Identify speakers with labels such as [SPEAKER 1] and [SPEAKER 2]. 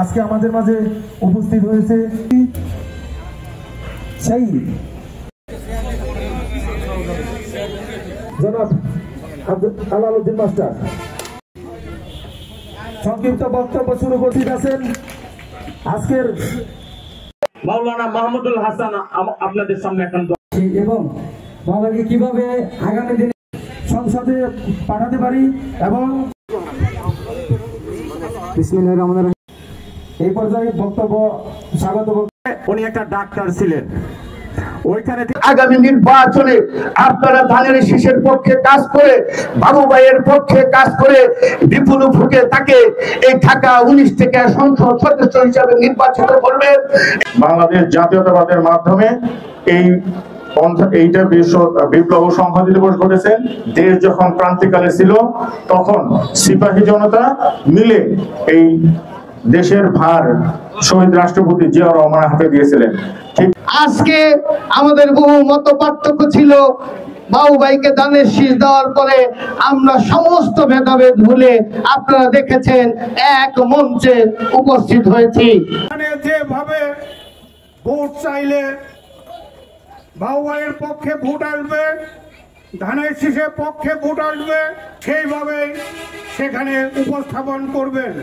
[SPEAKER 1] আজকে আমাদের মাঝে উপস্থিত হয়েছে সেই জনাব আলাউদ্দিন মাস্টার সংক্ষিপ্ত বক্তব্য শুরু করতে আছেন আজকের
[SPEAKER 2] মাওলানা মাহমুদুল হাসান আপনাদের সামনে এখন
[SPEAKER 1] এবং বাবাকে কিভাবে আগামী দিনে সংসদে পাঠাতে পারি এবং বিসমিল্লাহির রহমানির রহিম এই পর্যায়ে বক্তব্য স্বাগত।
[SPEAKER 2] উনি একটা ডাক্তার ছিলেন। ওইখানে
[SPEAKER 3] আগামী নির্বাচনে আপনারা ধানের শীষের পক্ষে কাজ করে বাবু ভাইয়ের পক্ষে কাজ করে বিপুল ভোটে তাকে এই ঢাকা 19 থেকে সংসদ সদস্য হিসাবে নির্বাচিত করবেন।
[SPEAKER 4] বাংলাদেশ জাতীয়তাবাদের মাধ্যমে এইটা বিপ্লব সংহতি দিবস ঘটেছে। দেশ যখন ক্রান্তিকালে ছিল তখন সিপাহী জনতা মিলে এই দেশের ভার শহীদ রাষ্ট্রপতি জিয়া রহমানের হাতে দিয়েছিলেন। ঠিক
[SPEAKER 3] আজকে আমাদের বহু মত পার্থক্য ছিল, বাবু ভাইকে দানের শীষ দেওয়ার পরে আমরা সমস্ত ভেদাভেদ ভুলে আপনারা দেখেছেন এক মঞ্চে উপস্থিত হয়েছি।
[SPEAKER 5] যেভাবে ভোট চাইলে বাবু ভাইয়ের পক্ষে ভোট আসবে, ধানের শীষের পক্ষে ভোট আসবে, সেইভাবে সেখানে উপস্থাপন করবেন।